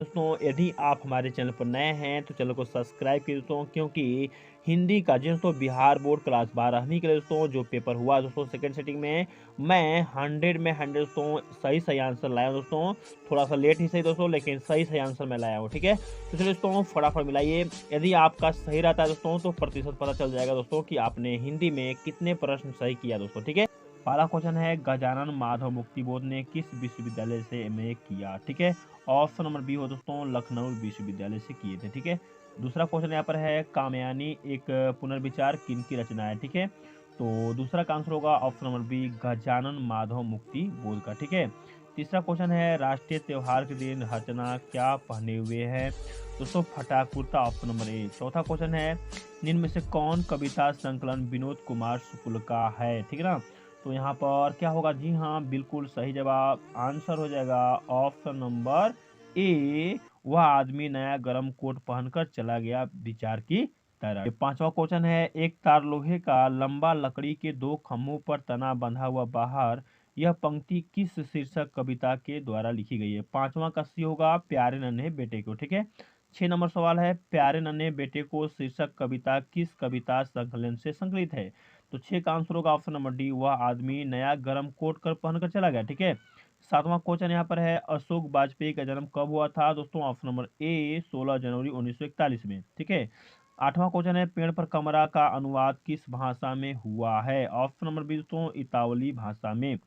दोस्तों यदि आप हमारे चैनल पर नए हैं तो चैनल को सब्सक्राइब कीजिए दोस्तों, क्योंकि हिंदी का जी दोस्तों बिहार बोर्ड क्लास 12वीं के लिए दोस्तों जो पेपर हुआ दोस्तों सेकंड सेटिंग में, मैं 100 में 100 दोस्तों सही आंसर लाया हूं दोस्तों। थोड़ा सा लेट ही सही दोस्तों, लेकिन सही आंसर मैं लाया हूँ। ठीक है, तो चलिए दोस्तों फटाफट मिलाइए। यदि आपका सही रहता है दोस्तों तो प्रतिशत पता चल जाएगा दोस्तों कि आपने हिंदी में कितने प्रश्न सही किया दोस्तों। ठीक है, पहला क्वेश्चन है गजानन माधव मुक्ति बोध ने किस विश्वविद्यालय से एमए किया। ठीक है, ऑप्शन नंबर बी हो दोस्तों लखनऊ विश्वविद्यालय से किए थे। ठीक है, दूसरा क्वेश्चन यहाँ पर है कामयानी एक पुनर्विचार किनकी रचना है। ठीक है, तो दूसरा का आंसर होगा option number B Gajanan Madhav Muktibodh का। ठीक है, तीसरा क्वेश्चन है राष्ट्रीय त्योहार के दिन रचना क्या पहने हुए है दोस्तों, फटाक कुर्ता, ऑप्शन नंबर ए। चौथा क्वेश्चन है निम्न में से कौन कविता संकलन विनोद कुमार शुक्ल का है। ठीक है ना, तो यहाँ पर क्या होगा, जी हाँ बिल्कुल सही जवाब आंसर हो जाएगा ऑप्शन नंबर ए। वह आदमी नया गर्म कोट पहनकर चला गया विचार की तरह। ये पांचवा क्वेश्चन है एक तार लोहे का लंबा लकड़ी के दो खंभों पर तना बंधा हुआ बाहर, यह पंक्ति किस शीर्षक कविता के द्वारा लिखी गई है। पांचवा का सी होगा प्यारे नन्हे बेटे को। ठीक है, 6 नंबर सवाल है प्यारे नन्हे बेटे को शीर्षक कविता किस कविता संकलन से संकलित है। तो 6 का आंसर होगा ऑप्शन नंबर डी, वह आदमी नया गर्म कोट कर पहनकर चला गया। ठीक है, सातवां क्वेश्चन यहाँ पर है अशोक वाजपेयी का जन्म कब हुआ था दोस्तों, ऑप्शन नंबर ए 16 जनवरी 1941 में। ठीक है, आठवां क्वेश्चन है पेड़ पर कमरा का अनुवाद किस भाषा में हुआ है, ऑप्शन नंबर बी दोस्तों इतावली भाषा में।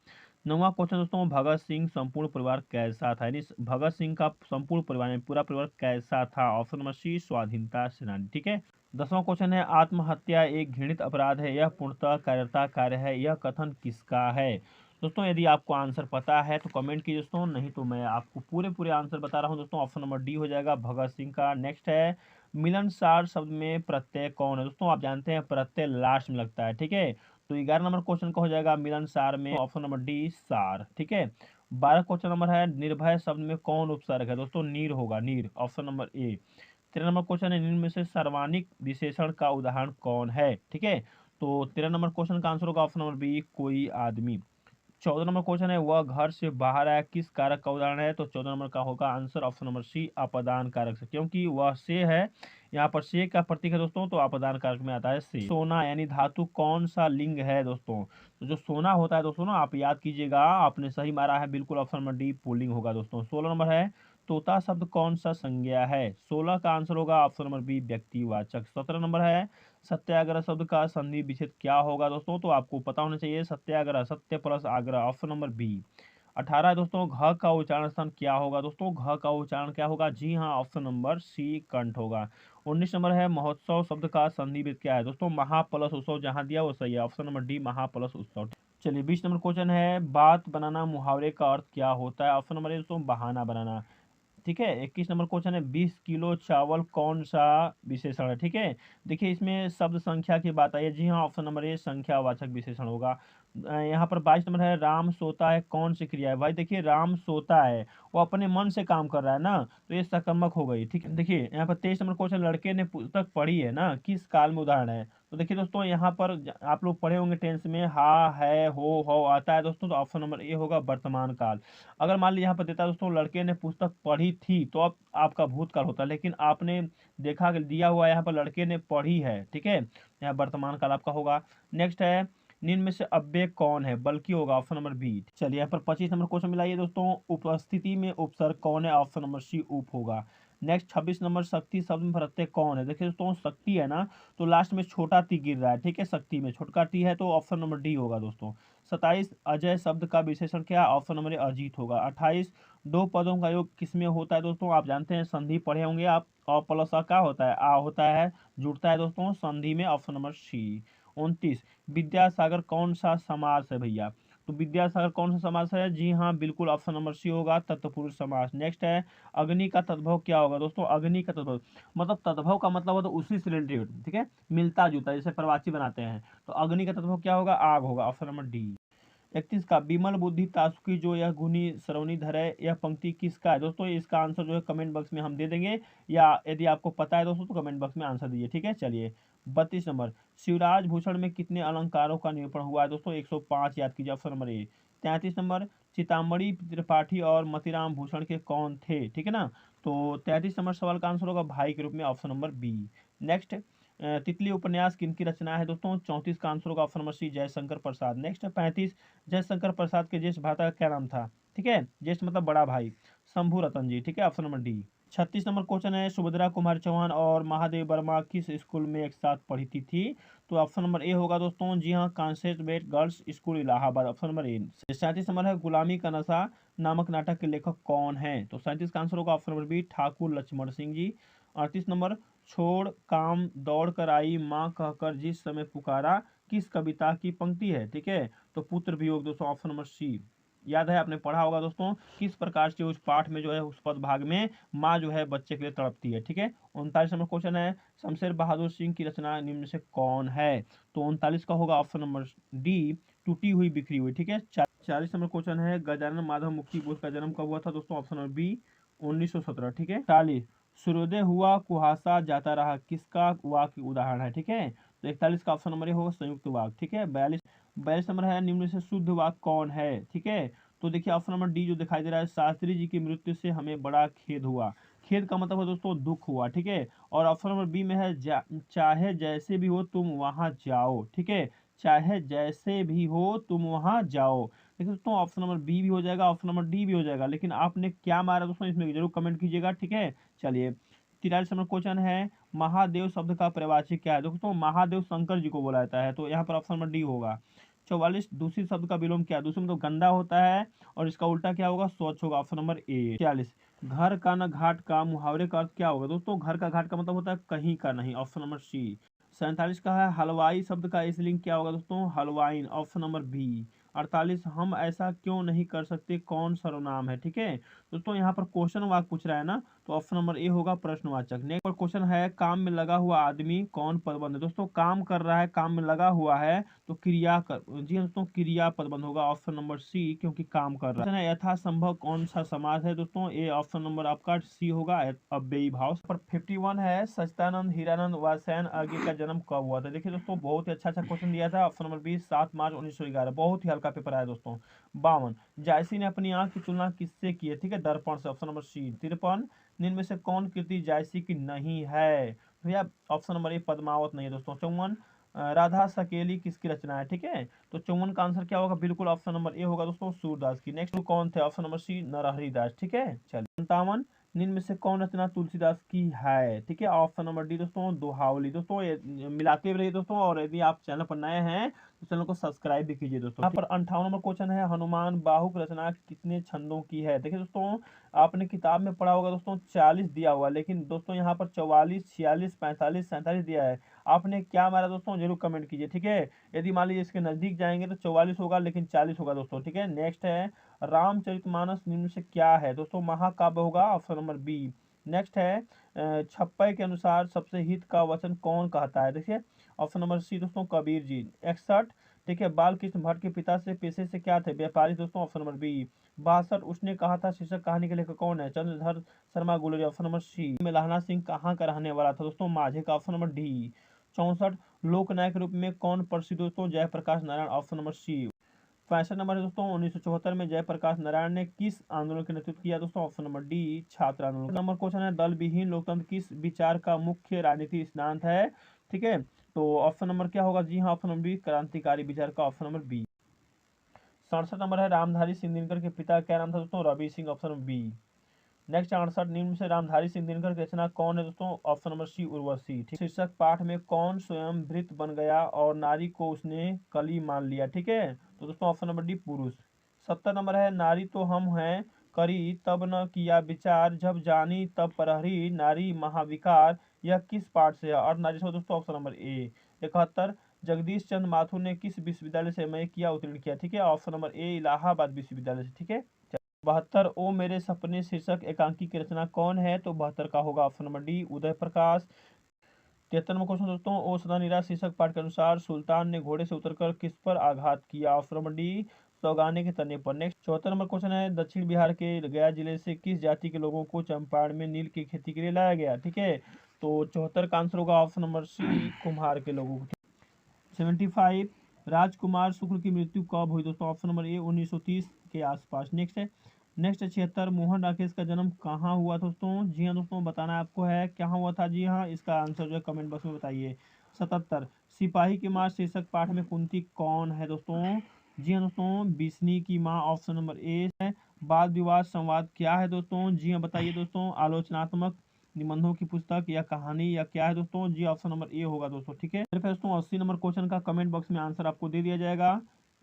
नौवां क्वेश्चन दोस्तों भगत सिंह संपूर्ण परिवार कैसा था, यानी भगत सिंह का संपूर्ण परिवार में पूरा परिवार कैसा था, ऑप्शन नंबर सी स्वाधीनता सेनानी। ठीक है, 10वां क्वेश्चन है आत्महत्या एक घृणित अपराध है, यह पूर्णतः कायरता कार्य है, यह कथन किसका है। दोस्तों यदि आपको आंसर पता है तो कमेंट कीजिए दोस्तों, नहीं तो मैं आपको पूरे आंसर बता रहा हूं दोस्तों। ऑप्शन नंबर डी हो जाएगा भगत सिंह का। नेक्स्ट है मिलनसार शब्द में प्रत्यय कौन है दोस्तों, आप जानते हैं प्रत्यय लास्ट में लगता है। ठीक है, तो 11 नंबर क्वेश्चन का हो जाएगा मिलनसार में ऑप्शन नंबर डी सार। ठीक है, 12 क्वेश्चन नंबर है निर्भय शब्द में कौन उपसर्ग है दोस्तों, नीर होगा, नीर, ऑप्शन नंबर ए। 13 नंबर क्वेश्चन है निम्न में से सर्वानिक विशेषण का उदाहरण कौन है। ठीक है, तो 13 नंबर क्वेश्चन का आंसर होगा ऑप्शन नंबर बी कोई आदमी। 14 नंबर क्वेश्चन है वह घर से बाहर आया किस कारक का उदाहरण है, तो 14 नंबर का होगा आंसर ऑप्शन नंबर सी अपादान कारक से, क्योंकि वह से है, यहाँ पर से का प्रतीक है दोस्तों, तो अपादान कारक में आता है से। सोना यानी धातु कौन सा लिंग है दोस्तों, तो जो सोना होता है दोस्तों ना, आप याद कीजिएगा, आपने सही मारा है बिल्कुल, ऑप्शन नंबर डी पुल्लिंग होगा दोस्तों। 16 नंबर है तोता शब्द कौन सा संज्ञा है, 16 का आंसर होगा ऑप्शन नंबर बी व्यक्तिवाचक। 17 नंबर है सत्याग्रह शब्द का संधि विच्छेद क्या होगा दोस्तों, तो आपको पता होना चाहिए सत्याग्रह, सत्य प्लस आग्रह, ऑप्शन नंबर बी। 18 दोस्तों घ का उच्चारण स्थान क्या होगा दोस्तों, घ का उच्चारण क्या होगा, जी हाँ ऑप्शन नंबर सी कंठ होगा। 19 नंबर है महोत्सव शब्द का संधि विच्छेद क्या है दोस्तों, महा प्लस उत्सव, जहां दिया वो सही है, ऑप्शन नंबर डी महा प्लस उत्सव। चलिए 20 नंबर क्वेश्चन है बात बनाना मुहावरे का अर्थ क्या होता है, ऑप्शन नंबर ए दोस्तों बहाना बनाना। ठीक है, 21 नंबर क्वेश्चन है 20 किलो चावल कौन सा विशेषण है। ठीक है, देखिए इसमें शब्द संख्या की बात आई है, जी हाँ ऑप्शन नंबर ए संख्यावाचक विशेषण होगा। यहाँ पर 22 नंबर है राम सोता है कौन सी क्रिया है, भाई देखिए राम सोता है, वो अपने मन से काम कर रहा है ना, तो ये सकर्मक हो गई। ठीक है, देखिए यहाँ पर 23 नंबर क्वेश्चन लड़के ने पुस्तक पढ़ी है ना किस काल में उदाहरण है, तो देखिए दोस्तों यहाँ पर आप लोग पढ़े होंगे टेंस में हा है हो आता है दोस्तों, तो ऑप्शन नंबर ए होगा वर्तमान काल। अगर मान लीजिए यहाँ पर देता दोस्तों लड़के ने पुस्तक पढ़ी थी, तो अब आपका भूतकाल होता, लेकिन आपने देखा कि दिया हुआ यहाँ पर लड़के ने पढ़ी है। ठीक है, यहाँ वर्तमान काल आपका होगा। नेक्स्ट है निम्न में से अव्यय कौन है, बल्कि होगा, ऑप्शन नंबर बी। चलिए यहाँ पर 25 नंबर क्वेश्चन मिलाइए दोस्तों उपस्थिति में उपसर्ग कौन है, ऑप्शन नंबर सी उप होगा। नेक्स्ट 26 नंबर शक्ति शब्द में प्रत्यय कौन है, देखिए दोस्तों शक्ति है ना, तो लास्ट में छोटा टी गिर रहा है। ठीक है, शक्ति में छोटका टी है, तो ऑप्शन नंबर डी होगा दोस्तों। 27 अजय शब्द का विशेषण क्या, ऑप्शन नंबर ए अजीत होगा। 28 दो पदों का योग किसमें होता है दोस्तों, आप जानते हैं संधि पढ़े होंगे आप, अ प्लस अ क्या होता है, आ होता है, जुड़ता है दोस्तों संधि में, ऑप्शन नंबर सी। 29 विद्यासागर कौन सा समास है भैया, तो विद्यासागर कौन सा समास है, जी हाँ बिल्कुल ऑप्शन नंबर सी होगा तत्पुरुष समास। नेक्स्ट है अग्नि का तद्भव क्या होगा दोस्तों, अग्नि का तद्भव मतलब तद्भव का मतलब होता है उसी से रिलेटेड, ठीक है, मिलता जुलता, जैसे प्रवाची बनाते हैं, तो अग्नि का तद्भव क्या होगा, आग होगा, ऑप्शन नंबर डी। 31 का विमल बुद्धि तासुकी जो यह गुनी सरवनी धर है, यह पंक्ति किसका है दोस्तों, इसका आंसर जो है कमेंट बॉक्स में हम दे देंगे, या यदि आपको पता है दोस्तों तो कमेंट बॉक्स में आंसर दीजिए। ठीक है, चलिए 32 नंबर शिवराज भूषण में कितने अलंकारों का निरूपण हुआ है दोस्तों, 105 याद कीजिए, option number A. 33 number Chintamani Tripathi और मतीराम भूषण के कौन थे, ठीक है ना, तो 33 नंबर सवाल का आंसर होगा भाई के रूप में, ऑप्शन नंबर बी। नेक्स्ट, तितली उपन्यास किनकी रचना है दोस्तों? 34 का आंसर होगा ऑप्शन नंबर सी, जयशंकर प्रसाद। नेक्स्ट है 35, जयशंकर प्रसाद के ज्येष्ठ भ्राता का क्या नाम था? ठीक है, ज्येष्ठ मतलब बड़ा भाई, शंभू रतन जी। ठीक है, option number D. 36 number question है, सुभद्रा कुमारी चौहान और महादेव वर्मा किस स्कूल में एक साथ पढ़ती थी? तो ऑप्शन नंबर ए होगा दोस्तों, जी हाँ, concentrate girls school Allahabad, option number ए। 37 नंबर है, गुलामी का नशा नामक नाटक के लेखक कौन है? तो 37 का आंसर होगा option number B, Thakur Lakshman Singh ji. 38 number, छोड़ काम दौड़ कर आई माँ कहकर जिस समय पुकारा किस कविता की पंक्ति है? ठीक है, तो पुत्र वियोग दोस्तों, ऑप्शन नंबर सी। याद है, आपने पढ़ा होगा दोस्तों, किस प्रकार से उस पाठ में जो है, उस पद भाग में माँ जो है बच्चे के लिए तड़पती है। ठीक है, 39 नंबर क्वेश्चन है, शमशेर बहादुर सिंह की रचना निम्न में से कौन है? तो 39 का होगा ऑप्शन नंबर डी, टूटी हुई बिखरी हुई। ठीक है, 40 नंबर क्वेश्चन है, गजानन माधव मुक्ति बोस का जन्म कब हुआ था दोस्तों? Option number B, 1917। ठीक है, 40, सूर्योदय हुआ कुहासा जाता रहा किसका वाक्य उदाहरण है? ठीक है, तो 41 का ऑप्शन नंबर ए होगा संयुक्त वाक्य। ठीक है, 42 नंबर है, निम्न से शुद्ध वाक्य कौन है? ठीक है, तो देखिए ऑप्शन नंबर डी जो दिखाई दे रहा है, शास्त्री जी की मृत्यु से हमें बड़ा खेद हुआ। खेद का मतलब है दोस्तों दुख हुआ। ठीक है, और ऑप्शन नंबर बी में है, चाहे जैसे भी हो तुम वहां जाओ। ठीक है, चाहे जैसे भी हो तुम वहां जाओ। देखिए दोस्तों, ऑप्शन नंबर बी भी हो जाएगा, ऑप्शन नंबर डी भी हो जाएगा, लेकिन आपने क्या मारा दोस्तों इसमें जरूर कमेंट कीजिएगा। ठीक है, चलिए, 43 नंबर क्वेश्चन है, महादेव शब्द का प्रवाची क्या है? दोस्तों महादेव शंकर जी को बोला जाता है, तो यहाँ पर ऑप्शन नंबर डी होगा। 44, दूषित शब्द का विलोम क्या है? दूषित मतलब गंदा होता है, और इसका उल्टा क्या होगा? स्वच्छ होगा, ऑप्शन नंबर ए। 46, घर का न घाट का मुहावरे का अर्थ क्या होगा? दोस्तों घर का घाट का मतलब होता है कहीं का नहीं, ऑप्शन नंबर सी। 47 का है, हलवाई शब्द का स्त्रीलिंग क्या होगा दोस्तों? हलवाइन, ऑप्शन नंबर बी। 48, हम ऐसा क्यों नहीं कर सकते कौन सर्वनाम है? ठीक है, दोस्तों यहाँ पर क्वेश्चन वाक्य पूछ रहा है ना, तो ऑप्शन नंबर ए होगा प्रश्नवाचक। नेक्स्ट पर क्वेश्चन है, काम में लगा हुआ आदमी कौन पदबंध है? दोस्तों काम कर रहा है, काम में लगा हुआ है, तो क्रिया कर, जी हाँ दोस्तों, क्रिया पदबंध होगा, ऑप्शन नंबर सी, क्योंकि काम कर रहा है। यथासंभव कौन सा समास है दोस्तों? ए, ऑप्शन नंबर आपका सी होगा, अव्ययी भाव। पर 51 है, सच्चिदानंद हीरानंद व सैन आगे का जन्म कब हुआ था? देखिए दोस्तों, बहुत ही अच्छा क्वेश्चन दिया था, ऑप्शन नंबर बी, 7 मार्च 1911। बहुत ही हल्का पेपर आया दोस्तों। 52, जायसी ने अपनी आंख की तुलना किससे की है? ठीक है, दर्पण से, ऑप्शन नंबर सी। 53, निम्न में से कौन कृति जायसी की नहीं है? भैया ऑप्शन नंबर ए, पद्मावत नहीं है दोस्तों। 54, राधा सकेली किसकी रचना है? ठीक है, तो 54 का आंसर क्या होगा? बिल्कुल ऑप्शन नंबर ए होगा दोस्तों, सूरदास की। नेक्स्ट कौन थे? ऑप्शन नंबर सी, नरहरि दास। ठीक है, चलिए, 57, निम्न में से कौन रचना तुलसीदास की है? ठीक है, ऑप्शन नंबर डी दोस्तों, दोहावली। दोस्तों ये मिलाते रहिए दोस्तों, और यदि आप चैनल पर नए हैं तो चैनल को सब्सक्राइब भी कीजिए दोस्तों। यहाँ पर 58 नंबर क्वेश्चन है, हनुमान बाहुक रचना कितने छंदों की है? देखिए दोस्तों, आपने किताब में पढ़ा होगा दोस्तों 40 दिया हुआ, लेकिन दोस्तों यहाँ पर 44, 46, 45, 47 दिया है। आपने क्या मारा दोस्तों जरूर कमेंट कीजिए। ठीक है, यदि मान लीजिए इसके नजदीक जाएंगे तो 44 होगा, लेकिन 40 होगा दोस्तों। ठीक है, नेक्स्ट है, रामचरितमानस निम्न से क्या है? दोस्तों महाकाव्य होगा, ऑप्शन नंबर बी। नेक्स्ट है, छप्पय के अनुसार सबसे हित का वचन कौन कहता है? देखिए ऑप्शन नंबर सी दोस्तों, कबीर जी। 61, ठीक है, बाल कृष्ण भट्ट के पिता से पेशे से क्या थे? व्यापारी दोस्तों, ऑप्शन नंबर बी। 62, उसने कहा था शीर्षक कहानी के लेखक कौन है? Chandradhar Sharma Guleria, option number C. Lahna Singh कहाँ का रहने वाला था? दोस्तों माझे का, ऑप्शन नंबर डी। 64, लोकनायक के रूप में कौन प्रसिद्ध? दोस्तों Jayaprakash Narayan, option number C. 65 number है दोस्तों, 1974 में जयप्रकाश नारायण ने किस आंदोलन का नेतृत्व किया? दोस्तों ऑप्शन नंबर डी, छात्र आंदोलन। नंबर क्वेश्चन है, दल विहीन लोकतंत्र किस विचार का मुख्य राजनीतिक सिद्धांत है? ठीक है, तो ऑप्शन नंबर क्या होगा? जी हाँ, ऑप्शन नंबर बी, क्रांतिकारी विचार का, ऑप्शन नंबर बी। 67 नंबर है, रामधारी सिंह दिनकर के पिता क्या नाम था? दोस्तों Ravi Singh, option number B. Next 68, निम्न से रामधारी सिंह दिनकर की रचना कौन है? दोस्तों ऑप्शन नंबर सी, उर्वशी। ठीक, शीर्षक पाठ में कौन स्वयं भृत बन गया और नारी को उसने कली मान लिया? ठीक है, तो दोस्तों ऑप्शन नंबर डी, पुरुष। 70 नंबर है, नारी तो हम हैं करी तब न किया विचार जब जानी तब प्रहरी नारी महाविकार, यह किस पाठ से है? और नारी से दोस्तों, ऑप्शन नंबर ए। 71, जगदीश चंद्र माथुर ने किस विश्वविद्यालय से एमए किया, उत्तीर्ण किया? ठीक है, ऑप्शन नंबर ए, इलाहाबाद विश्वविद्यालय से। ठीक है, 72, ओ मेरे सपने शीर्षक एकांकी की रचना कौन है? तो 72 का होगा option number D, Uday Prakash. 73 number question दोस्तों, ओ सदा निराश शीर्षक पाठ के अनुसार सुल्तान ने घोड़े से उतरकर किस पर आघात किया? ऑप्शन नंबर डी, सौगाने के तने पर। नेक्स्ट 74 नंबर क्वेश्चन है, दक्षिण बिहार के गया जिले से किस जाति के लोगों को चंपारण में नील की खेती के लिए लाया गया? ठीक है, तो 74 का आंसर होगा ऑप्शन नंबर सी, कुम्हार के लोगों को। 75, राजकुमार शुक्ल की मृत्यु कब हुई? दोस्तों ऑप्शन नंबर ए, 1930 के आसपास। नेक्स्ट है, नेक्स्ट 76 मोहन राकेश का जन्म कहाँ हुआ दोस्तों? जी हाँ दोस्तों, बताना आपको है कहाँ हुआ था। जी हाँ, इसका आंसर जो है कमेंट बॉक्स में बताइए। 77 सिपाही की माँ शीर्षक पाठ में कुंती कौन है दोस्तों? जी हाँ दोस्तों, बिस्नी की माँ, ऑप्शन नंबर ए है। वाद विवाद संवाद क्या है दोस्तों? जी हाँ बताइए दोस्तों, आलोचनात्मक निबंधों की पुस्तक या कहानी या क्या है दोस्तों? जी ऑप्शन नंबर ए होगा दोस्तों, ठीक है। फिर दोस्तों 80 नंबर क्वेश्चन का कमेंट बॉक्स में आंसर आपको दे दिया जाएगा।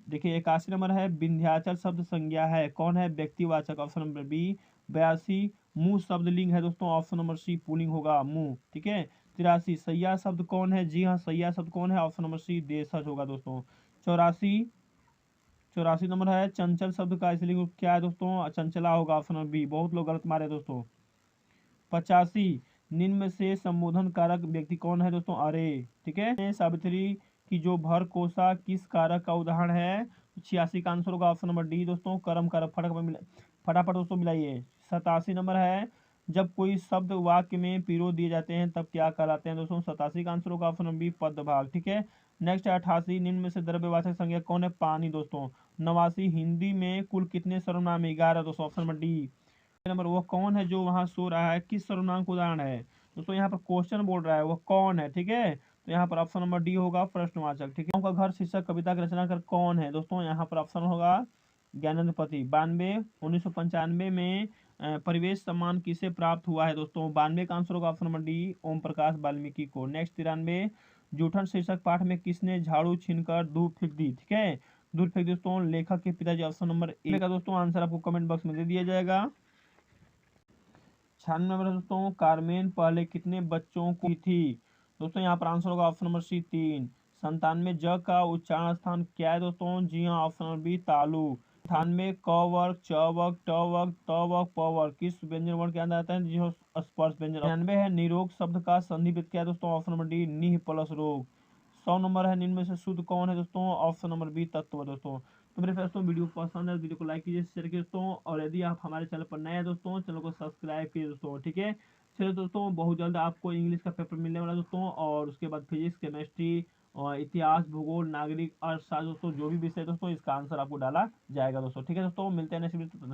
देखिए 81 नंबर है, विंध्याचल शब्द संज्ञा है, कौन है? व्यक्तिवाचक, ऑप्शन नंबर बी। 82 मुंह शब्द लिंग है दोस्तों, ऑप्शन नंबर सी पुल्लिंग होगा मुंह, ठीक है। 83 सैया शब्द कौन है? जी हाँ, सैया शब्द कौन है? ऑप्शन नंबर सी देशज होगा दोस्तों। 84 84 नंबर है, चंचल शब्द का स्त्रीलिंग रूप क्या है दोस्तों? चंचला होगा, ऑप्शन नंबर बी। बहुत लोग गलत मारे दोस्तों। 85 निम्न में से संबोधन कारक व्यक्ति कौन है दोस्तों? अरे, ठीक है। सावित्री की जो भर कोसा किस कारक का उदाहरण है? 86 का आंसर होगा ऑप्शन नंबर डी दोस्तों, कर्म कारक। फटाफट दोस्तों मिलाइए। 87 नंबर है, जब कोई शब्द वाक्य में पिरो दिए जाते हैं तब क्या कहलाते हैं दोस्तों? 87 का आंसर होगा ऑप्शन नंबर बी, पदभाग, ठीक है। नेक्स्ट है 88 निम्न में से द्रव्यवाचक संज्ञा कौन है? पानी दोस्तों। 89 हिंदी में कुल कितने सर्वनाम? 11 दोस्तों, ऑप्शन नंबर डी। नंबर वो कौन है जो वहां सो रहा है, किस सर्वनाम का उदाहरण है दोस्तों? यहाँ पर क्वेश्चन बोल रहा है वो कौन है, ठीक है। तो यहाँ पर ऑप्शन नंबर डी होगा, प्रश्नवाचक, ठीक है। गाँव का घर शीर्षक कविता के रचनाकार कौन है दोस्तों? यहाँ पर ऑप्शन होगा ज्ञानेंद्र पति। 92 1995 में परिवेश सम्मान किसे प्राप्त हुआ है दोस्तों? 92 का आंसर होगा option number D, Om Prakash Valmiki को। नेक्स्ट 93 जूठन शीर्षक पाठ में किसने झाड़ू छीनकर धूप फेंक दी, ठीक है। धूप फेंक दोस्तों लेखक के पिताजी, ऑप्शन नंबर ए का दोस्तों आंसर आपको कमेंट बॉक्स में दे दिया जाएगा। 96 नंबर दोस्तों, कारमेन पहले कितने बच्चों की थी दोस्तों? यहाँ पर आंसर होगा ऑप्शन नंबर सी, 3। 97 ज का उच्चारण स्थान क्या है दोस्तों? जी हाँ, ऑप्शन नंबर बी, तालु। 98 क वर्ग, च वर्ग, ट वर्ग, त वर्ग, प वर्ग किस व्यंजन वर्ण के अंदर आता है? जी हाँ, स्पर्श व्यंजन। 99 है, निरोग शब्द का संधि भेद क्या है दोस्तों? ऑप्शन नंबर डी, निह प्लस रोग। 100 नंबर है, निम्न में से शुद्ध कौन है दोस्तों? ऑप्शन नंबर बी, तत्व दोस्तों। तो मेरे दोस्तों वीडियो पसंद है, वीडियो को लाइक कीजिए, शेयर कीजिए दोस्तों, और यदि आप हमारे चैनल पर नए हैं दोस्तों, चैनल को सब्सक्राइब कीजिए दोस्तों, ठीक है। चलिए दोस्तों, बहुत जल्द आपको इंग्लिश का पेपर मिलने वाला है दोस्तों, और उसके बाद फिजिक्स, केमिस्ट्री और इतिहास, भूगोल, नागरिक अर्थशास्त्र दोस्तों, जो भी विषय दोस्तों, इसका आंसर आपको डाला जाएगा दोस्तों, ठीक है दोस्तों। मिलते हैं नेक्स्ट वीडियो।